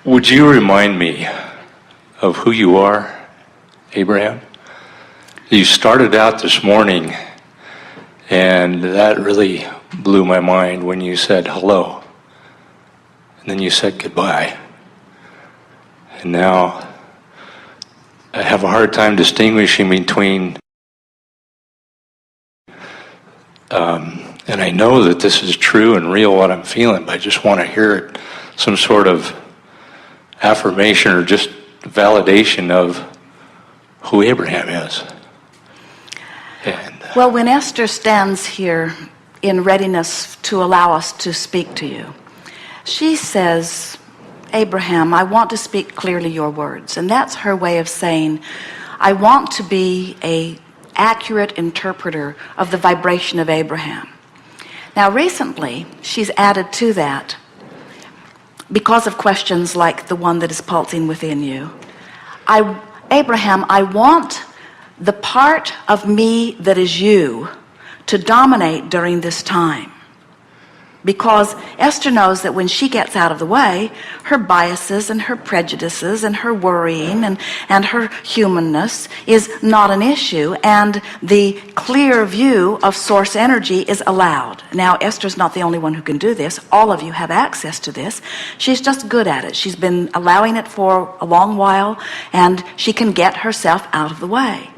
Would you remind me of who you are, Abraham? You started out this morning, and that really blew my mind when you said hello, and then you said goodbye. And now I have a hard time distinguishing between, and I know that this is true and real what I'm feeling, but I just want to hear it, some sort of affirmation or just validation of who Abraham is. Well, when Esther stands here in readiness to allow us to speak to you, she says, Abraham, I want to speak clearly your words. And that's her way of saying, I want to be an accurate interpreter of the vibration of Abraham. Now, recently, she's added to that, because of questions like the one that is pulsing within you. Abraham, I want the part of me that is you to dominate during this time. Because Esther knows that when she gets out of the way, her biases and her prejudices and her worrying and her humanness is not an issue, and the clear view of source energy is allowed. Now, Esther's not the only one who can do this. All of you have access to this. She's just good at it. She's been allowing it for a long while, and she can get herself out of the way.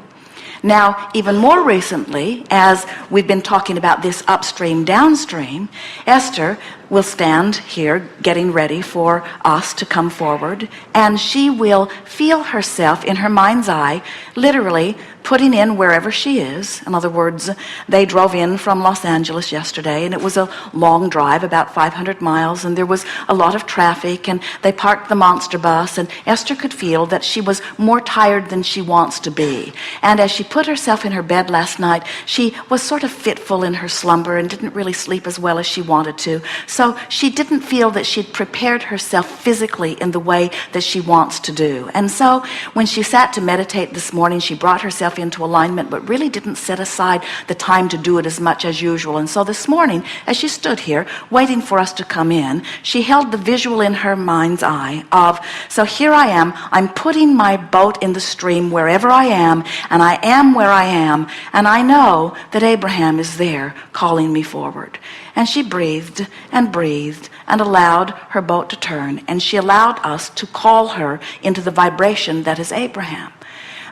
Now, even more recently, as we've been talking about this upstream, downstream, Esther will stand here getting ready for us to come forward, and she will feel herself in her mind's eye, literally putting in wherever she is. In other words, they drove in from Los Angeles yesterday, and it was a long drive, about 500 miles, and there was a lot of traffic, and they parked the monster bus, and Esther could feel that she was more tired than she wants to be. And as she put herself in her bed last night, she was sort of fitful in her slumber and didn't really sleep as well as she wanted to. So she didn't feel that she'd prepared herself physically in the way that she wants to do. And so when she sat to meditate this morning, she brought herself into alignment, but really didn't set aside the time to do it as much as usual. And so this morning, as she stood here waiting for us to come in, she held the visual in her mind's eye of, so here I am, I'm putting my boat in the stream wherever I am, and I am where I am, and I know that Abraham is there calling me forward. And she breathed and breathed and allowed her boat to turn, and she allowed us to call her into the vibration that is Abraham.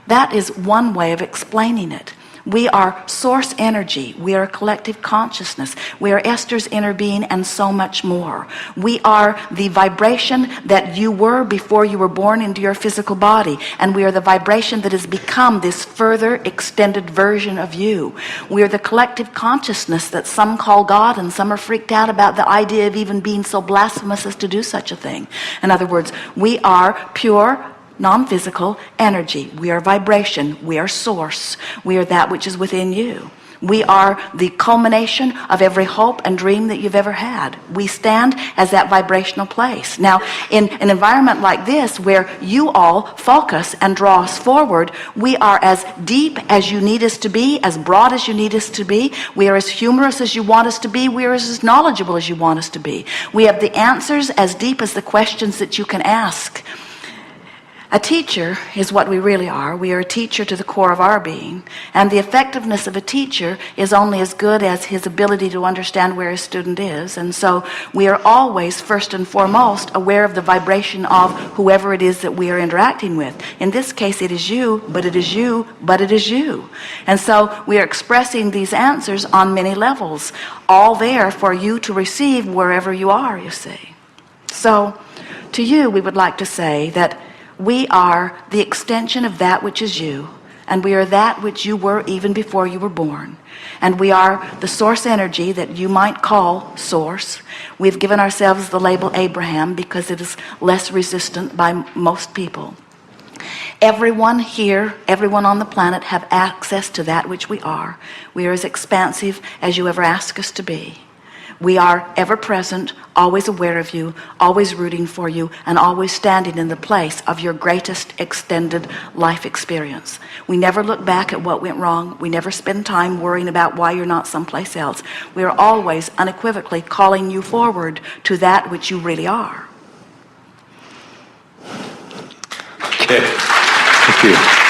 That is one way of explaining it. We are source energy. We are collective consciousness. We are Esther's inner being and so much more. We are the vibration that you were before you were born into your physical body. And we are the vibration that has become this further extended version of you. We are the collective consciousness that some call God, and some are freaked out about the idea of even being so blasphemous as to do such a thing. In other words, we are pure non-physical energy. We are vibration. We are source. We are that which is within you. We are the culmination of every hope and dream that you've ever had. We stand as that vibrational place. Now, in an environment like this where you all focus and draw us forward, we are as deep as you need us to be, as broad as you need us to be. We are as humorous as you want us to be. We are as knowledgeable as you want us to be. We have the answers as deep as the questions that you can ask. A teacher is what we really are. We are a teacher to the core of our being. And the effectiveness of a teacher is only as good as his ability to understand where his student is. And so we are always, first and foremost, aware of the vibration of whoever it is that we are interacting with. In this case, it is you, but it is you, but it is you. And so we are expressing these answers on many levels, all there for you to receive wherever you are, you see. So to you, we would like to say that we are the extension of that which is you, and we are that which you were even before you were born. And we are the source energy that you might call source. We've given ourselves the label Abraham because it is less resistant by most people. Everyone here, everyone on the planet have access to that which we are. We are as expansive as you ever ask us to be. We are ever present, always aware of you, always rooting for you, and always standing in the place of your greatest extended life experience. We never look back at what went wrong. We never spend time worrying about why you're not someplace else. We are always unequivocally calling you forward to that which you really are. Okay. Thank you.